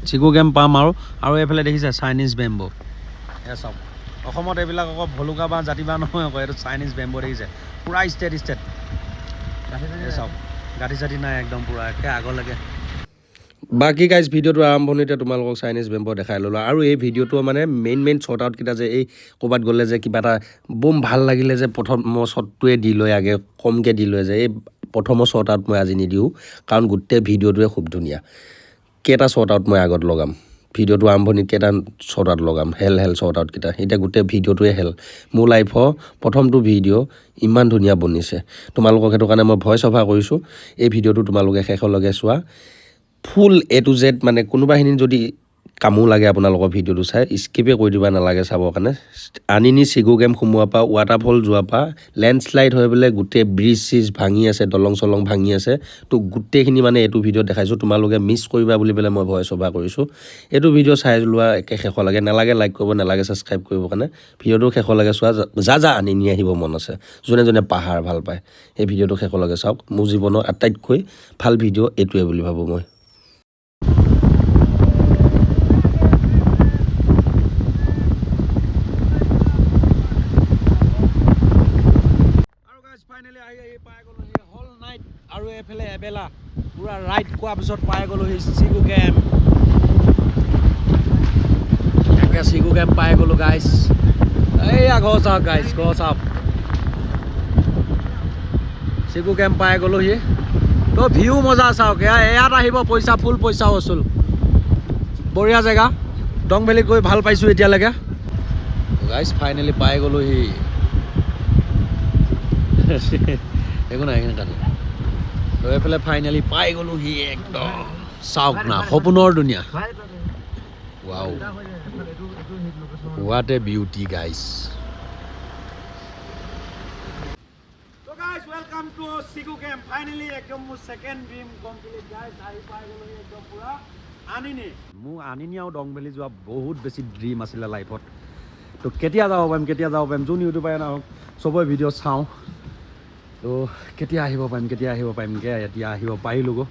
chiku game পাম আৰু এইফালে দেখিছে চাইনিজ বেম্বো এয়া চাওক অসমত এইবিলাক আকৌ ভলুকা বা জাতিবা নহয় আকৌ এইটো চাইনিজ বেম্বো দেখিছে পূৰা ষ্টেট এই চাওক গাঁঠি চাঠি নাই একদম পূৰা একে আগলৈকে বাকী গাইজ ভিডিঅ'টো আৰম্ভণিতে তোমালোকক চাইনিজ বেম্বো দেখাই ল'লোঁ আৰু এই ভিডিঅ'টো মানে মেইন শ্বৰ্ট আউটকেইটা যে এই ক'ৰবাত গ'লে যে কিবা এটা বম ভাল লাগিলে যে প্ৰথমৰ শ্বটটোৱে দি লয় আগে কমকৈ দি লয় যে এই প্ৰথমৰ শ্বৰ্ট আউট মই আজি নিদিওঁ কাৰণ গোটেই ভিডিঅ'টোৱে খুব ধুনীয়া কেইটা শ্বৰ্ট আউট মই আগত লগাম ভিডিঅ'টো আৰম্ভণিত কেইটা শ্বৰ্ট আউট লগাম হেল শ্বৰ্ট আউটকেইটা এতিয়া গোটেই ভিডিঅ'টোৱে মোৰ লাইফৰ প্ৰথমটো ভিডিঅ' ইমান ধুনীয়া বনিছে তোমালোকক সেইটো কাৰণে মই ভইচ অভাৰ কৰিছোঁ এই ভিডিঅ'টো তোমালোকে শেষলৈকে চোৱা ফুল A to Z মানে কোনোবাখিনি যদি কামো লাগে আপোনালোকৰ ভিডিঅ'টো চাই স্কিপে কৰি দিব নালাগে চাবৰ কাৰণে আনিনি চিগু গেম সোমোৱাৰ পৰা ৱাটাৰফল যোৱাৰ পৰা লেণ্ডশ্লাইড হৈ পেলাই গোটেই ব্ৰিজ চিজ ভাঙি আছে দলং চলং ভাঙি আছে তো গোটেইখিনি মানে এইটো ভিডিঅ'ত দেখাইছোঁ তোমালোকে মিছ কৰিবা বুলি পেলাই মই ভইচ অভাৰ কৰিছোঁ এইটো ভিডিঅ' চাই লোৱা একে শেষলৈকে নালাগে লাইক কৰিব নালাগে ছাবস্ক্ৰাইব কৰিবৰ কাৰণে ভিডিঅ'টো শেষলৈকে চোৱা যা আনিনি আহিব মন আছে যোনে পাহাৰ ভাল পায় এই ভিডিঅ'টো শেষলৈকে চাওক মোৰ জীৱনৰ আটাইতকৈ ভাল ভিডিঅ' এইটোৱে বুলি ভাবোঁ মই ফাইনেলি আহি পাই গ'লোহি হল নাইট আৰু এইফালে এবেলা পুৰা ৰাইড কোৱাৰ পিছত পাই গ'লোহি চিগু গেম একে চিগু গেম পাই গ'লোঁ গাইজ এইয়া ঘৰ চাওক গাইজ ঘৰ চাওক চিগু গেম পাই গ'লোহি তো ভিউ মজা চাওক ইয়াত আহিব পইচা ফুল পইচা వసూল বঢ়িয়া জেগা ডং ভেলীত গৈ ভাল পাইছোঁ এতিয়ালৈকে গাইজ ফাইনেলি পাই গ'লোহি একো নাই এইখিনি কাটি তো এইফালে ফাইনেলি পাই গ'লোহি একদম চাওক না সপোনৰ দুনিয়া wow what a beauty guys তো গাইজ ওয়েলকাম টু চিগু গেম ফাইনেলি একদম মোৰ সেকেন্ড ড্ৰিম কমপ্লিট গাইজ আহি পাই গ'লোহি একদম পুৰা আনিনি মোৰ আনিনি আৰু ডং ভেলী যোৱা বহুত বেছি ড্ৰিম আছিলে লাইফত তো কেতিয়া যাব পাৰিম যোন ইউটিউবাৰে নহওক চবৰে ভিডিঅ' চাওঁ তো কেতিয়া আহিব পাৰিমগৈ এতিয়া আহিব পাৰিলোগৈ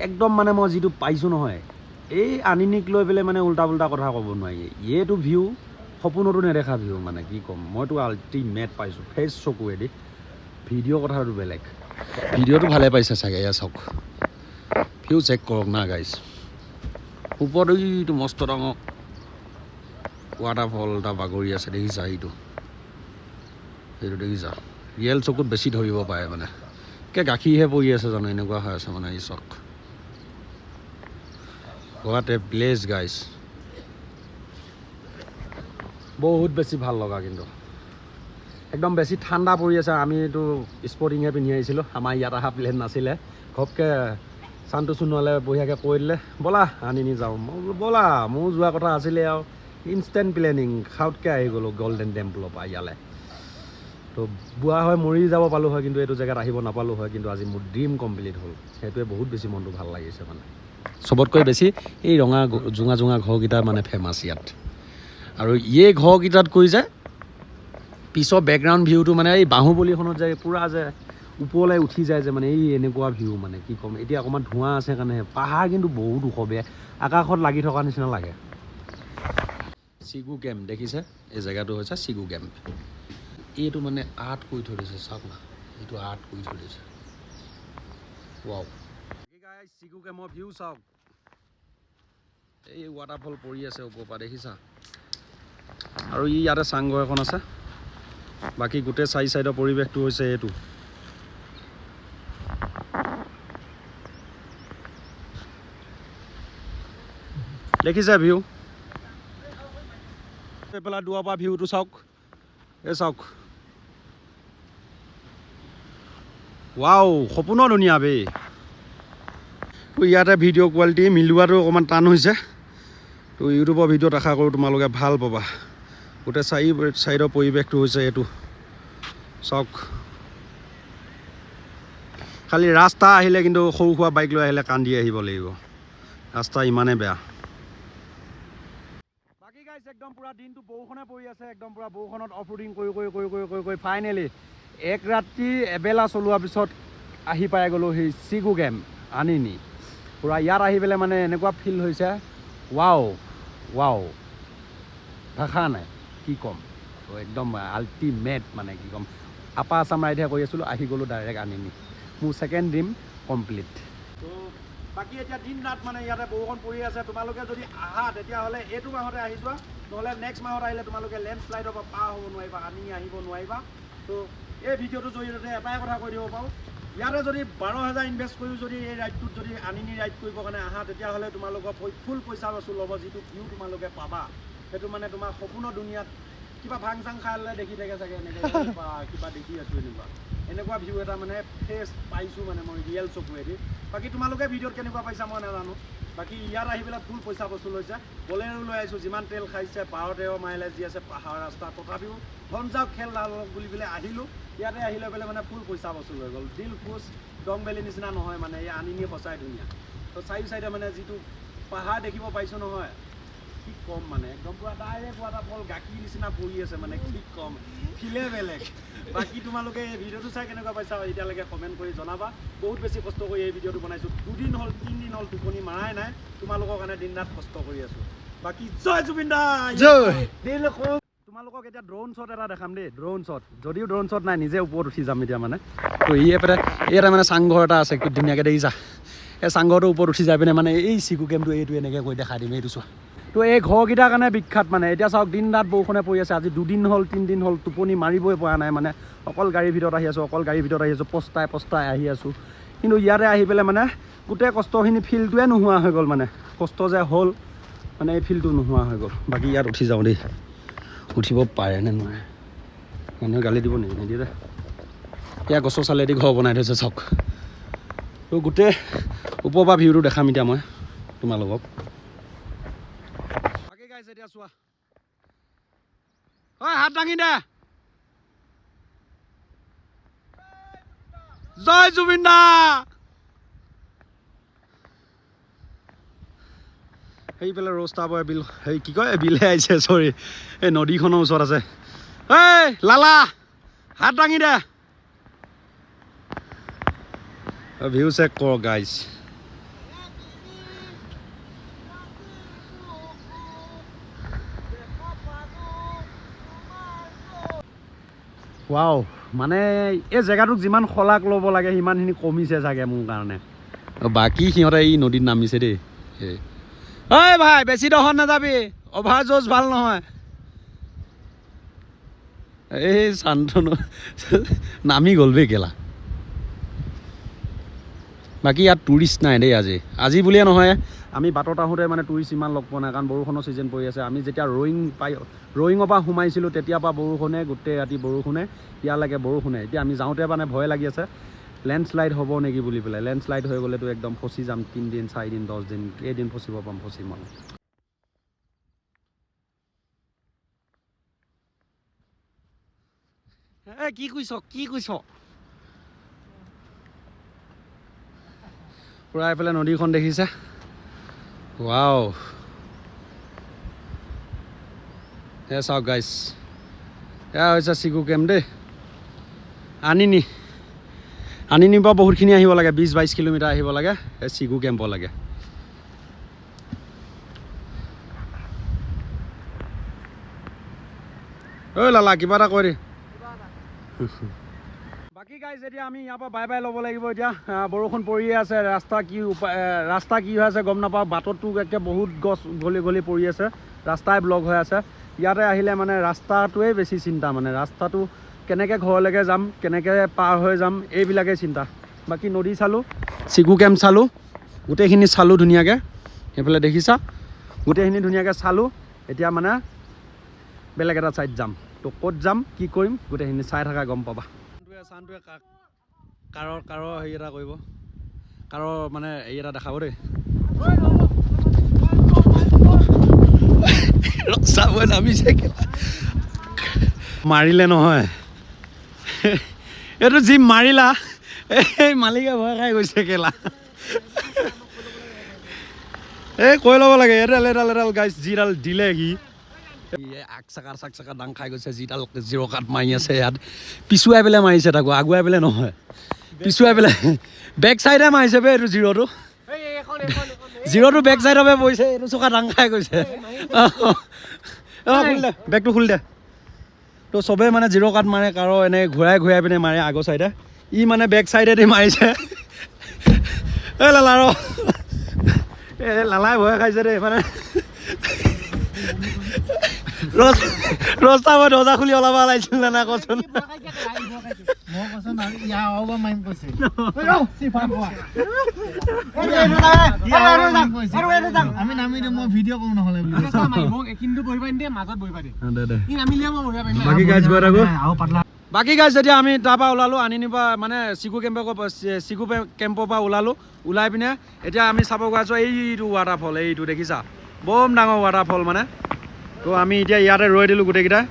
একদম মানে মই যিটো পাইছোঁ নহয় এই আনিনিক লৈ পেলাই মানে উল্টা কথা ক'ব নোৱাৰি এইটো ভিউ সপোনতো নেদেখা ভিউ মানে কি ক'ম মইতো আল্টিমেট পাইছোঁ ফ্ৰেছ চকুৱেদি ভিডিঅ' কথাটো বেলেগ ভিডিঅ'টো ভালে পাইছে চাগে এয়া চাওক ভিউ চেক কৰক না গাইজ ওপৰত এইটো মস্ত ডাঙৰ ৱাটাৰফল এটা বাগৰি আছে দেখিছা সেইটো দেখিছা ৰিয়েল চকুত বেছি ধৰিব পাৰে মানে গাখীৰহে পৰি আছে জানো এনেকুৱা হৈ আছে মানে এই চক হোৱাট এ প্লেচ গাইজ বহুত বেছি ভাল লগা কিন্তু একদম বেছি ঠাণ্ডা পৰি আছে আমি এইটো স্পৰ্টিংহে পিন্ধি আহিছিলোঁ আমাৰ ইয়াত অহা প্লেন নাছিলে ঘপকৈ চানটো চুনোৱালে বঢ়িয়াকৈ কৈ দিলে ব'লা আনিনি যাওঁ মই বোলো ব'লা মোৰ যোৱা কথা আছিলে আৰু ইনষ্টেণ্ট প্লেনিং খাউতকৈ আহি গ'লোঁ গল্ডেন টেম্পলৰ পৰা ইয়ালৈ তো বুঢ়া হৈ মৰি যাব পালোঁ হয় কিন্তু এইটো জেগাত আহিব নাপালোঁ হয় কিন্তু আজি মোৰ ড্ৰিম কমপ্লিট হ'ল সেইটোৱে বহুত বেছি মনটো ভাল লাগিছে মানে চবতকৈ বেছি এই ৰঙা জোঙা ঘৰকেইটা মানে ফেমাছ ইয়াত আৰু এই ঘৰকেইটাতকৈ যে পিছৰ বেকগ্ৰাউণ্ড ভিউটো মানে এই বাহুবলীখনত যে পূৰা যে ওপৰলৈ উঠি যায় যে মানে এই এনেকুৱা ভিউ মানে কি ক'ম এতিয়া অকণমান ধোঁৱা আছে কাৰণে পাহাৰ কিন্তু বহুত ওখ বেয়া আকাশত লাগি থকা নিচিনা লাগে চিগু গেম দেখিছে এই জেগাটো হৈছে চিগু গেম এইটো মানে আৰ্ট কৰি থৈ দিছে চাওক না এইটো আৰ্ট কৰি থৈ দিছে ৱাও গাইজ চিগু গেমৰ ভিউ চাওক এই ৱাটাৰফল পৰি আছে ওপৰৰ পৰা দেখিছা আৰু ইয়াতে চাংঘৰ এখন আছে বাকী গোটেই চাইডৰ পৰিৱেশটো হৈছে এইটো দেখিছে ভিউ এইফালে দূৰৰ পৰা ভিউটো চাওক এই চাওক ৱাও সপোনৰ ধুনীয়া বে তো ইয়াতে ভিডিঅ' কোৱালিটি মিলোৱাটো অকণমান টান হৈছে তো ইউটিউবৰ ভিডিঅ'ত আশা কৰোঁ তোমালোকে ভাল পাবা গোটেই চাইডৰ পৰিৱেশটো হৈছে এইটো চাওক খালি ৰাস্তা আহিলে কিন্তু সৰু সুৰা বাইক লৈ আহিলে কান্দি আহিব লাগিব ৰাস্তা ইমানেই বেয়া বাকী গাইজ একদম পুৰা দিনটো বৰষুণে পৰি আছে একদম পুৰা বৰষুণত অফ ৰোডিং কৰি ফাইনেলি এক ৰাতি এবেলা চলোৱাৰ পিছত আহি পাই গ'লোঁ সেই চিগু গেম আনিনি পুৰা ইয়াত আহি পেলাই মানে এনেকুৱা ফিল হৈছে ৱাও ৱাও ভাষা নাই কি ক'ম একদম আল্টিমেট মানে কি ক'ম আপা আছাম ৰাইডহে কৰি আছিলোঁ আহি গ'লোঁ ডাইৰেক্ট আনিনি মোৰ ছেকেণ্ড ড্ৰিম কমপ্লিট তো বাকী এতিয়া দিন ৰাত মানে ইয়াতে বৰষুণ পৰি আছে তোমালোকে যদি আহা তেতিয়াহ'লে এইটো মাহতে আহি যোৱা নহ'লে নেক্সট মাহত আহিলে তোমালোকে লেণ্ডশ্লাইডৰ পৰা পাৰ হ'ব নোৱাৰিবা আনিনি আহিব নোৱাৰিবা তো এই ভিডিঅ'টোৰ জৰিয়তে এটাই কথা কৈ দিব পাৰোঁ ইয়াতে যদি 12,000 ইনভেষ্ট কৰিও যদি এই ৰাইডটোত যদি আনিনি ৰাইড কৰিবৰ কাৰণে আহা তেতিয়াহ'লে তোমালোকৰ ফুল পইচা বচুল হ'ব যিটো ভিউ তোমালোকে পাবা সেইটো মানে তোমাৰ সপোনৰ দুনিয়াত কিবা ভাং চাং খাই ল'লে দেখি থাকে চাগে এনেকৈ কিবা দেখি আছোঁ এনেকুৱা ভিউ এটা মানে ফ্ৰেছ পাইছোঁ মানে মই ৰিয়েল চকুৱেদি বাকী তোমালোকে ভিডিঅ'ত কেনেকুৱা পাইছা মই নাজানো বাকী ইয়াত আহি পেলাই ফুল পইচা বচুল হৈছে বলেৰো লৈ আহিছোঁ যিমান তেল খাইছে 12-13 মাইলেজ দি আছে পাহাৰ ৰাস্তা তথাপিও ধন যাওক খেল লালক বুলি পেলাই আহিলোঁ ইয়াতে আহি লৈ পেলাই মানে ফুল পইচা বচুল হৈ গ'ল দিল খোজ দং বেলি নিচিনা নহয় মানে এই আনিনি সঁচাই ধুনীয়া তো চাৰিও চাইডে মানে যিটো পাহাৰ দেখিব পাইছোঁ নহয় কি কম মানে একদম পুৰা ডাইৰেক্ট ৱাটাৰফল গাখীৰ নিচিনা পৰি আছে মানে কি কম ফিলে বেলেগ বাকী তোমালোকে এই ভিডিঅ'টো চাই কেনেকুৱা পাইছা এতিয়ালৈকে কমেণ্ট কৰি জনাবা বহুত বেছি কষ্ট কৰি এই ভিডিঅ'টো বনাইছোঁ 2 দিন হ'ল 3 দিন হ'ল টোপনি মাৰাই নাই তোমালোকৰ কাৰণে দিন ৰাত কষ্ট কৰি আছোঁ বাকী জয় জুবিন দা তোমালোকক এতিয়া ড্ৰোন শ্বট এটা দেখাম দেই ড্ৰোন শ্বট যদিও ড্ৰোন শ্বট নাই নিজে ওপৰত উঠি যাম এতিয়া মানে তো এটা মানে চাংঘৰ এটা আছে কি ধুনীয়াকৈ দেখিছা এই চাংঘৰটোৰ ওপৰত উঠি যাই পিনে মানে এই চিকু কেমটো এইটো এনেকৈ কৈ দেখাই দিম এইটো চোৱা তো এই ঘৰকেইটাৰ কাৰণে বিখ্যাত মানে এতিয়া চাওক দিন ৰাত বৰষুণে পৰি আছে আজি 2 দিন হ'ল 3 দিন হ'ল টোপনি মাৰিবই পৰা নাই মানে অকল গাড়ীৰ ভিতৰত আহি আছোঁ পস্তাই আহি আছোঁ কিন্তু ইয়াতে আহি পেলাই মানে গোটেই কষ্টখিনি ফিলটোৱে নোহোৱা হৈ গ'ল মানে কষ্ট যে হ'ল মানে এই ফিলটো নোহোৱা হৈ গ'ল বাকী ইয়াত উঠি যাওঁ দেই উঠিব পাৰে নে নোৱাৰে মানুহে গালি দিব নেকি নিদিয়ে দে এয়া গছৰ চালেদি ঘৰ বনাই থৈছে চাওক তো গোটেই ওপৰৰ পৰা ভিউটো দেখাম এতিয়া মই তোমালোকক বাকী গাইছে এতিয়া চোৱা হয় হাত দাঙি দে জয় জুবিন দা সেইফালে ৰস্তা বয় বিল সেই কি কয় বিলে আহিছে চৰি এই নদীখনৰ ওচৰত আছে এই লালা হাত দাঙি দে ভিউ চেক কৰ গাইজ ৱাও মানে এই জেগাটোক যিমান শলাগ ল'ব লাগে সিমানখিনি কমিছে চাগে মোৰ কাৰণে বাকী সিহঁতে এই নদীত নামিছে দেই ঐ ভাই বেছি দহন নাযাবি অভাৰ জ'জ ভাল নহয় এই শান্তনু নামি গ'ল বে কেলা বাকী ইয়াত টুৰিষ্ট নাই দেই আজি বুলিয়ে নহয় আমি বাটত আহোঁতে মানে টুৰিষ্ট ইমান লগ পোৱা নাই কাৰণ বৰষুণৰ ছিজন পৰি আছে আমি যেতিয়া ৰয়িঙৰ পৰা সোমাইছিলোঁ তেতিয়াৰ পৰা বৰষুণে গোটেই ৰাতি বৰষুণে ইয়ালৈকে বৰষুণে এতিয়া আমি যাওঁতে মানে ভয় লাগি আছে লেণ্ডশ্লাইড হ'ব নেকি বুলি পেলাই লেণ্ডশ্লাইড হৈ গ'লেতো একদম ফচি যাম 3 দিন 4 দিন 10 দিন কেইদিন ফচিব পাম ফচিম আৰু কি কৈছ পুৰা এইফালে নদীখন দেখিছে ৱাও এ চাওক গাইছ এয়া হৈছে চিকু কেম্প দেই আনিনিৰ পৰা বহুতখিনি আহিব লাগে 20-22 কিলোমিটাৰ আহিব লাগে এই চিকু কেম্প লাগে ঐ লালা কিবা এটা কৈ দে বাকী গাইজ এতিয়া আমি ইয়াৰ পৰা বাই ল'ব লাগিব এতিয়া বৰষুণ পৰিয়ে আছে ৰাস্তা কি হৈ আছে গম নাপাওঁ বাটতো একে বহুত গছ গলি পৰি আছে ৰাস্তাই ব্লক হৈ আছে ইয়াতে আহিলে মানে ৰাস্তাটোৱেই বেছি চিন্তা মানে ৰাস্তাটো কেনেকৈ ঘৰলৈকে যাম কেনেকৈ পাৰ হৈ যাম এইবিলাকেই চিন্তা বাকী নদী চালোঁ চিকু কেম্প চালোঁ গোটেইখিনি চালোঁ ধুনীয়াকৈ সেইফালে দেখিছা গোটেইখিনি ধুনীয়াকৈ চালোঁ এতিয়া মানে বেলেগ এটা ছাইড যাম তো ক'ত যাম কি কৰিম গোটেইখিনি চাই থকা গম পাবা চানটোৱে কাৰৰ হেৰি এটা কৰিব কাৰৰ মানে হেৰি এটা দেখাব দেই ৰচাবই নামিছে মাৰিলে নহয় এইটো যি মাৰিলা এই মালিকে ভয় খাই গৈছে কেলা এই কৈ ল'ব লাগে এডাল গাইছ যিডাল দিলে সি আগ চাকা দাং খাই গৈছে যিডাল জিৰ' কাট মাৰি আছে ইয়াত পিছুৱাই পেলাই মাৰিছে তাকো আগুৱাই পেলাই নহয় পিছুৱাই পেলাই বেক চাইডে মাৰিছে বে এইটো জিৰ'টো জিৰ'টো বেক চাইডৰ পৰা পৰিছে এইটো চকা ডাং খাই গৈছে খুলি দে বেগটো খুলি দে তো চবেই মানে জিৰ' কাট মাৰে কাৰো এনে ঘূৰাই পিনে মাৰে আগৰ চাইডে ই মানে বেক চাইডেদি মাৰিছে এই লালা ৰ লালাই ভয় খাইছে দেই মানে ৰস্তা মই দৰ্জা খুলি ওলাব ওলাইছিল না কচোন বাকী গাইজ যেতিয়া আমি তাৰপৰা ওলালোঁ আনি নিবা মানে চিকু কেম্পৰ পৰা ওলাই পিনে এতিয়া আমি চাব গৈ আছোঁ এইটো ৱাটাৰফল এইটো দেখিছা বম ডাঙৰ ৱাটাৰফল মানে তো আমি এতিয়া ইয়াতে ৰৈ দিলোঁ গোটেইকেইটা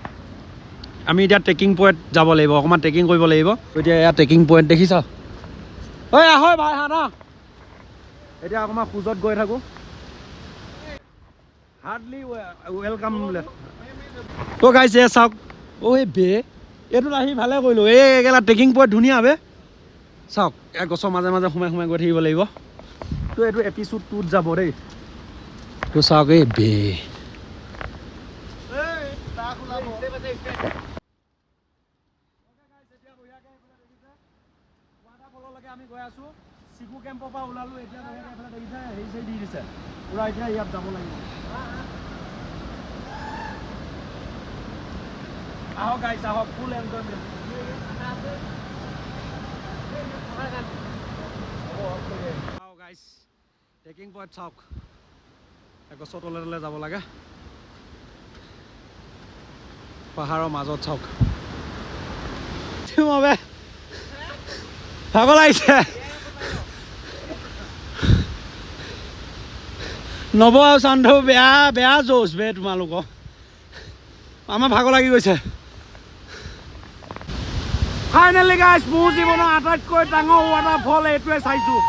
আমি এতিয়া ট্ৰেকিং পইণ্ট যাব লাগিব অকণমান ট্ৰেকিং কৰিব লাগিব এতিয়া ইয়াত ট্ৰেকিং পইণ্ট দেখিছা ঐ আহৈ ভাই হা ন এতিয়া অকণমান খোজত গৈ থাকোঁ হাৰ্ডলি ৱেলকাম বোলে তো গাইছে চাওক ঐ বে এইটোত আহি ভালে কৰিলোঁ এইগেলা ট্ৰেকিং পইণ্ট ধুনীয়া বে চাওক এই গছৰ মাজে মাজে সোমাই গৈ থাকিব লাগিব তো এইটো এপিচোড 2ত যাব দেই তো চাওক এই বে আমি গৈ আছোঁ চিকু কেম্পৰ পৰা ওলালোঁ এতিয়া দেখিছে হেৰি চেৰি দি দিছে পুৰা এতিয়া ইয়াত যাব লাগিব আহক গাইছ আহক ফুল এনজয়মেণ্ট আহক গাইছ ট্ৰেকিং পইণ্ট চাওক গছৰ তলে যাব লাগে পাহাৰৰ মাজত চাওক ভাগৰ লাগিছে নৱ আৰু চান্ধু বেয়া জোচ বে তোমালোকক আমাৰ ভাগৰ লাগি গৈছে ফাইনেলি গাইজ মোৰ জীৱনৰ আটাইতকৈ ডাঙৰ ৱাটাৰফল এইটোৱে চাইছোঁ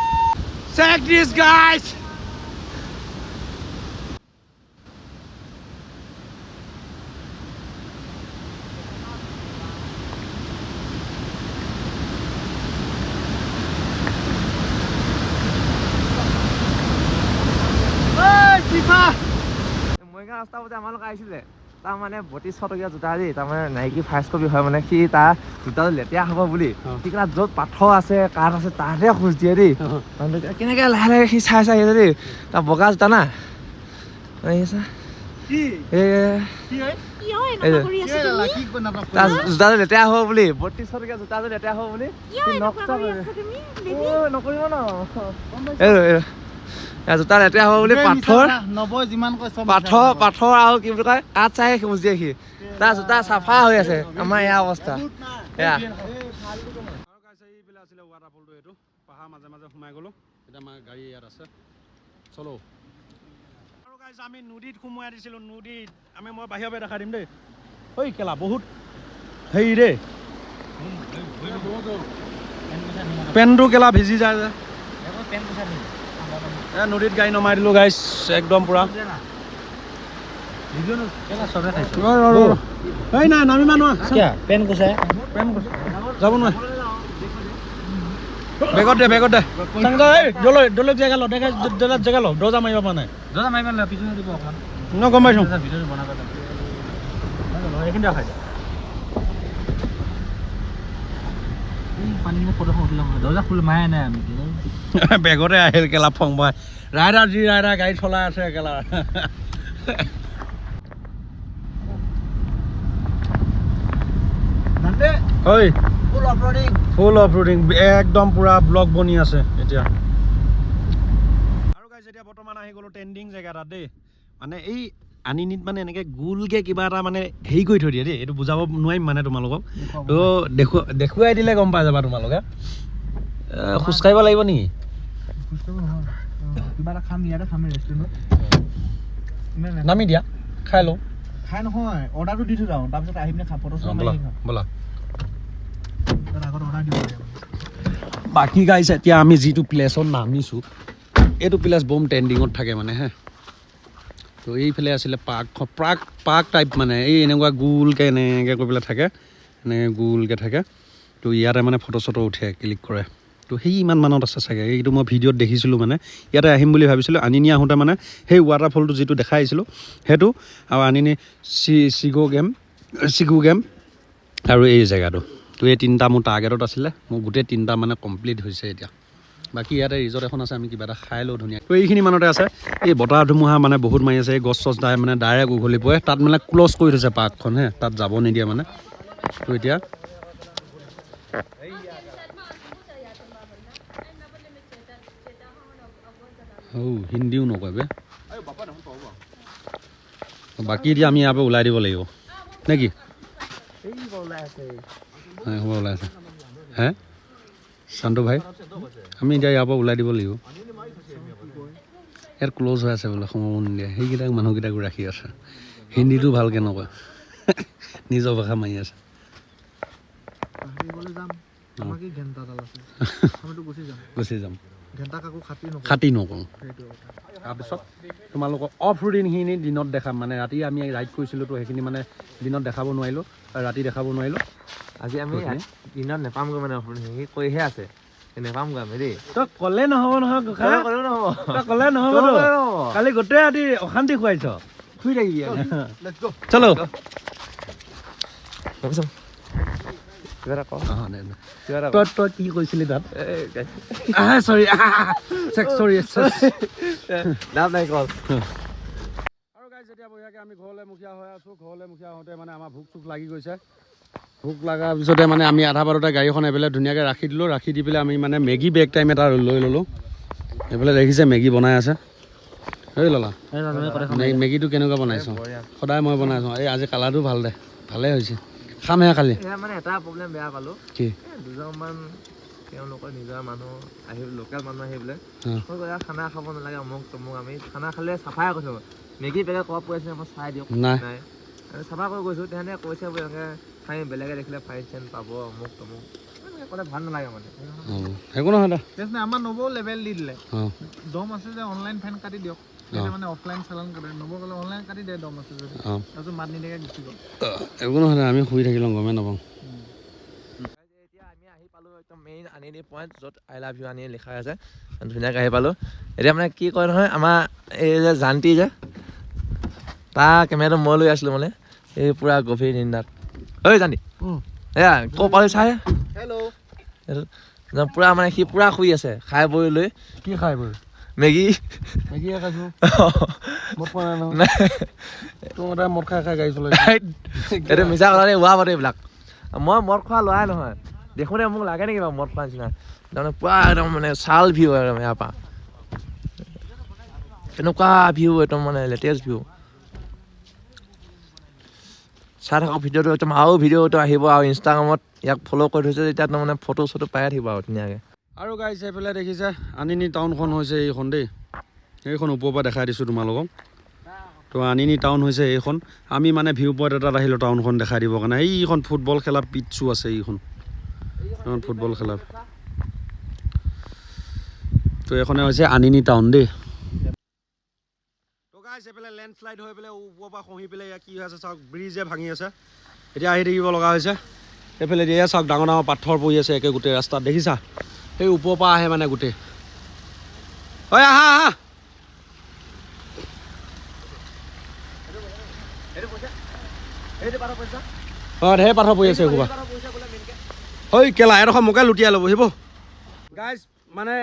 চেক দিছ গাইজ মৰিগাঁও ৰাস্তা পথে আমালোক আহিছিলে তাৰ মানে 3200 টকীয়া জোতা দি তাৰমানে নাইকি ফাৰ্ষ্ট কপি হয় মানে সি তাৰ জোতাটো লেতেৰা হ'ব বুলি সি কিনা য'ত পাথৰ আছে কাঠ আছে তাতে খোজ দিয়ে দেই কেনেকৈ লাহে সি চাই দেই তাৰ বগা জোতা না তাৰ জোতাটো লেতেৰা হ'ব বুলি 3200 টকীয়া জোতাটো লেতেৰা হ'ব বুলি নকৰিব ন জোতা লেতেৰা হ'ব বুলি পাথৰ আৰু কি বুলি কয় কাঠ চাই খোজ দিয়ে সি তাৰ জোতা চাফা হৈ আছে আমাৰ এয়া অৱস্থা এয়া আছিলে ৱাটাৰফলটো এইটো পাহাৰ মাজে মাজে সোমাই গ'লোঁ এতিয়া আমাৰ গাড়ী ইয়াত আছে চলো আৰু গাইজ আমি নদীত সোমোৱাই দিছিলোঁ নদীত মই বাহিৰৰ পৰা দেখাই দিম দেই ঐ কেলা বহুত হেৰি দেই পেনটো কেলা ভিজি যায় যে নদীত গাড়ী নমাই দিলোঁ গাইজ একদম পুৰা নাই নামিবা নোৱাৰা পেন কুচাই যাব নোৱাৰে বেগত দে দলক জেগা ল জেগা ল দৰ্জা মাৰিব পৰা নাই পিছনে দিব অকণমান ন গম পাইছোঁ ভিডিঅ'টো বনাব বেগতে আহিল কেলা ফং পাই ৰাইডাৰ গাড়ী চলাই আছে কেলা ফুল অফ ৰোডিং একদম পুৰা ব্লগ বনি আছে এতিয়া আৰু গাইজ এতিয়া বৰ্তমান আহি গ'লো ট্ৰেণ্ডিং জেগা তাত দেই মানে এই আনিনিত মানে এনেকৈ গোলকৈ কিবা এটা মানে হেৰি কৰি থৈ দিয়ে দেই এইটো বুজাব নোৱাৰিম মানে তোমালোকক তো দেখুৱাই দিলে গম পাই যাবা তোমালোকে খোজকাঢ়িব লাগিব নেকি নামি দিয়া খাই লওঁ খাই নহয় অৰ্ডাৰটো দি থৈ যাওঁ তাৰপিছত আহি পিনে ফটো ব'লা বাকী গাইছ এতিয়া আমি যিটো প্লেছত নামিছোঁ এইটো প্লেচ বম ট্ৰেণ্ডিঙত থাকে মানে হে তো এইফালে আছিলে পাৰ্ক টাইপ মানে এই এনেকুৱা গোলকৈ এনেকৈ কৰি পেলাই থাকে এনেকৈ গোলকৈ থাকে তো ইয়াতে মানে ফটো চটো উঠে ক্লিক কৰে তো সেই ইমান মানত আছে চাগে এইটো মই ভিডিঅ'ত দেখিছিলোঁ মানে ইয়াতে আহিম বুলি ভাবিছিলোঁ আনিনি আহোঁতে মানে সেই ৱাটাৰফলটো যিটো দেখাই আহিছিলোঁ সেইটো আৰু আনিনি চিগু গেম আৰু এই জেগাটো তো এই তিনিটা মোৰ টাৰ্গেটত আছিলে মোৰ গোটেই তিনিটা মানে কমপ্লিট হৈছে এতিয়া বাকী ইয়াতে ৰিজৰ্ট এখন আছে আমি কিবা এটা খাই লওঁ ধুনীয়া তো এইখিনি মানতে আছে এই বতাহ ধুমুহা মানে বহুত মাৰি আছে এই গছ চছ দাই মানে ডাইৰেক্ট উঘলি পৰে তাত মানে ক্ল'জ কৰি থৈছে পাৰ্কখন হে তাত যাব নিদিয়ে মানে তো এতিয়া হিন্দীও নকয় বে বাকী এতিয়া আমি ইয়াৰ পৰা ওলাই দিব লাগিব নে কি হ'ব ওলাই আছে হে চান্তু ভাই আমি এতিয়া ইয়াৰ পৰা ওলাই দিব লাগিব ইয়াত ক্ল'জ হৈ আছে বোলে সোমাব নিদিয়ে সেইকেইটাক মানুহকেইটাকো ৰাখি আছে হিন্দীটো ভালকৈ নকয় নিজৰ ভাষা মাৰি আছে গুচি যাম খাতি নকৰোঁ তাৰপিছত তোমালোকক অফ ৰোডিংখিনি দিনত দেখাম মানে ৰাতি আমি ৰাইড কৰিছিলোঁ তো সেইখিনি মানে দিনত দেখাব নোৱাৰিলোঁ ৰাতি দেখাব নোৱাৰিলোঁ আজি আমি দিনত নেপামগৈ মানে সি কৈহে আছে নেপামগৈ আমি দেই তই ক'লে নহ'ব নহয় তই ক'লে নহ'ব কালি গোটেই ৰাতি অশান্তি খুৱাইছ শুই থাকিবি চলো তই কি কৈছিলি তাত চৰি লাভ নাই কল আৰু গাইজ যেতিয়া বঢ়িয়াকৈ আমি ঘৰলৈ মুখীয়া হৈ আছোঁ ঘৰলৈ মুখীয়া হওঁতে মানে আমাৰ ভোক চোক লাগি গৈছে ভোক লগাৰ পিছতে মানে আমি আধা বাৰতে গাড়ীখন এইফালে ধুনীয়াকৈ ৰাখি দিলোঁ ৰাখি দি পেলাই আমি মানে মেগী বেগ টাইম এটা লৈ ল'লোঁ এইফালে দেখিছে মেগী বনাই আছে এই ল'লা মেগীটো কেনেকুৱা বনাইছোঁ সদায় মই বনাইছোঁ এই আজি কালাৰটো ভাল দে ভালেই হৈছে খামহে খালি মানে এটা প্ৰব্লেম বেয়া পালোঁ কি দুজনমান তেওঁলোকৰ নিজৰ মানুহ আহি লোকেল মানুহ আহি পেলাই খানা খাব নালাগে অমুক তমুক আমি খানা খালে চাফাই কৈছোঁ মেগী পেকেট ক'ৰবাত পৰিছে মই চাই দিয়ক নাই চাফা কৰি গৈছোঁ তেহেঁতে কৈছে এনেকৈ খাই বেলেগে দেখিলে ফাইন চাইন পাব অমুক তমুক ক'লে ভাল নালাগে মানে একো নহয় আমাৰ নবৌ লেবেল দি দিলে দম আছে যে অনলাইন ফাইন কাটি দিয়ক মানে অফলাইন চালান কাটে নবৌ ক'লে অনলাইন কাটি দিয়ে দম আছে যদি তাৰপিছত মাত নিদিয়াকৈ গুচি গ'ল একো নহয় আমি শুই থাকিলোঁ গমেই নাপাওঁ এতিয়া আমি আহি পালোঁ একদম মেইন আনিনি পইণ্ট য'ত আই লাভ ইউ আনি লিখা আছে ধুনীয়াকৈ আহি পালোঁ এতিয়া মানে কি কয় নহয় আমাৰ এই যে জানটি যে তাৰ কেমেৰাটো মই লৈ আছিলোঁ মানে এই পূৰা গভীৰ নিন্দাত ঐ জানি এয়া ক'ৰ পালোঁ চাই হেল্ল' পূৰা মানে সি পূৰা শুই আছে খাই বৈ লৈ কি খাই বৈ মেগী খাইছোঁ মদ খোৱা নাই নহয় তোৰ মদ খাই গাড়ী চলাই এইটো মিছা কথা দেই উৰা এইবিলাক মই মদ খোৱা ল'ৰাই নহয় দেখোঁতে মোক লাগে নেকি বাৰু মদ খোৱা নিচিনা তাৰমানে পূৰা একদম মানে চাল ভিউ একদম ইয়াৰ পৰা এনেকুৱা ভিউ একদম মানে লেটেষ্ট ভিউ চাই থাকক ভিডিঅ'টো একদম আৰু ভিডিঅ'টো আহিব আৰু ইনষ্টাগ্ৰামত ইয়াক ফ'ল' কৰি থৈছে যেতিয়া একদম মানে ফটো চটো পাই থাকিব আৰু ধুনীয়াকৈ আৰু গাইজ এইফালে দেখিছে আনিনি টাউনখন হৈছে এইখন দেই এইখন ওপৰৰ পৰা দেখাই দিছোঁ তোমালোকক তো আনিনি টাউন হৈছে এইখন আমি মানে ভিউ পইণ্ট এটাত আহিলোঁ টাউনখন দেখাই দিবৰ কাৰণে এইখন ফুটবল খেলাৰ পিটছো আছে এইখন ফুটবল খেলাৰ তো এইখনে হৈছে আনিনি টাউন দেই তো গাইজ এইফালে লেণ্ডশ্লাইড হৈ পেলাই ওপৰৰ পৰা খহি পেলাই কি হৈ আছে চাওক ব্ৰিজে ভাঙি আছে এতিয়া আহি থাকিব লগা হৈছে এইফালে দিয়ে চাওক ডাঙৰ ডাঙৰ পাথৰ পৰি আছে একে গোটেই ৰাস্তাত দেখিছা সেই ওপৰৰ পৰা আহে মানে গোটেই ঐ আহা আহা ঢেৰ পাথৰ পৰি আছে ক'বা ঐ কেলা এডোখৰ মোকে লুটিয়াই ল'ব আহিব গাইজ মানে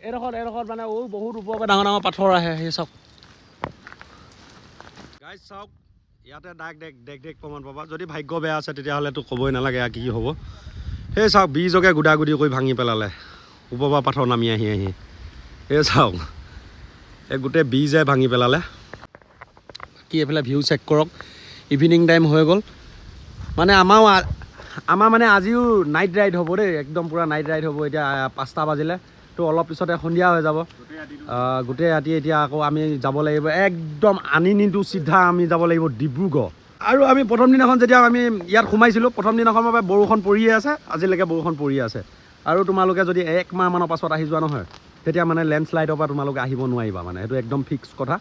এডোখৰত মানে বহুত ওপৰৰ পৰা ডাঙৰ ডাঙৰ পাথৰ আহে সেই চাওক গাইজ চাওক ইয়াতে দেখ প্ৰমাণ পাবা যদি ভাগ্য বেয়া আছে তেতিয়াহ'লেতো ক'বই নালাগে কি হ'ব সেই চাওক ব্ৰিজকে গুদাগুদি কৰি ভাঙি পেলালে ওপৰৰ পৰা পাথৰ নামি আহি এই চাওক এই গোটেই ব্ৰিজে ভাঙি পেলালে কি এইফালে ভিউ চেক কৰক ইভিনিং টাইম হৈ গ'ল মানে আমাৰ মানে আজিও নাইট ৰাইড হ'ব দেই একদম পূৰা নাইট ৰাইড হ'ব এতিয়া 5টা বাজিলে তো অলপ পিছতে সন্ধিয়া হৈ যাব গোটেই ৰাতি এতিয়া আকৌ আমি যাব লাগিব একদম আনিনিটো চিধা আমি যাব লাগিব ডিব্ৰুগড় আৰু আমি প্ৰথম দিনাখন যেতিয়া আমি ইয়াত সোমাইছিলোঁ প্ৰথম দিনাখন বাবে বৰষুণ পৰিয়ে আছে আজিলৈকে বৰষুণ পৰিয়ে আছে আৰু তোমালোকে যদি 1 মাহমানৰ পাছত আহি যোৱা নহয় তেতিয়া মানে লেণ্ডশ্লাইডৰ পৰা তোমালোকে আহিব নোৱাৰিবা মানে সেইটো একদম ফিক্স কথা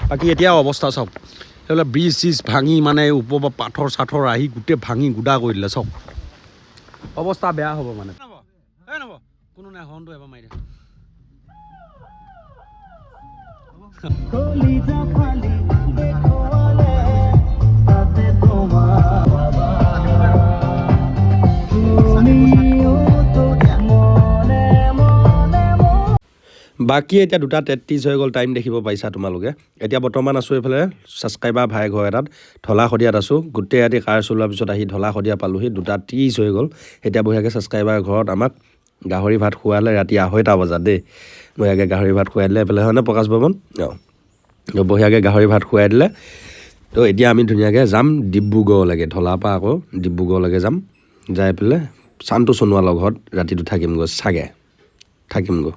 বাকী এতিয়া অৱস্থা চাওক সেইবিলাক ব্ৰিজ চিজ ভাঙি মানে ওপৰৰ পৰা পাথৰ চাথৰ আহি গোটেই ভাঙি গুদা কৰি দিলে চাওক অৱস্থা বেয়া হ'ব মানে কোনো নাই হৰ্ণটো এবাৰ মাৰি দে বাকী এতিয়া 2:33 হৈ গ'ল টাইম দেখিব পাইছা তোমালোকে এতিয়া বৰ্তমান আছোঁ এইফালে ছাবস্ক্ৰাইবাৰ ভাই ঘৰ এটাত ঢলা শদিয়াত আছোঁ গোটেই ৰাতি কাৰ চলোৱাৰ পিছত আহি ঢলা শদিয়া পালোহি 2:30 হৈ গ'ল এতিয়া বঢ়িয়াকৈ ছাবস্ক্ৰাইবাৰ ঘৰত আমাক গাহৰি ভাত খুৱালে ৰাতি 2:30 বজাত দেই বঢ়িয়াকৈ গাহৰি ভাত খুৱাই দিলে এইফালে হয়নে প্ৰকাশ ভৱন বঢ়িয়াকৈ গাহৰি ভাত খুৱাই দিলে তো এতিয়া আমি ধুনীয়াকৈ যাম ডিব্ৰুগড়লৈকে ঢলাৰ পৰা আকৌ ডিব্ৰুগড়লৈকে যাম যাই পেলাই চান্তু সোণোৱালৰ ঘৰত ৰাতিটো থাকিমগৈ চাগে থাকিমগৈ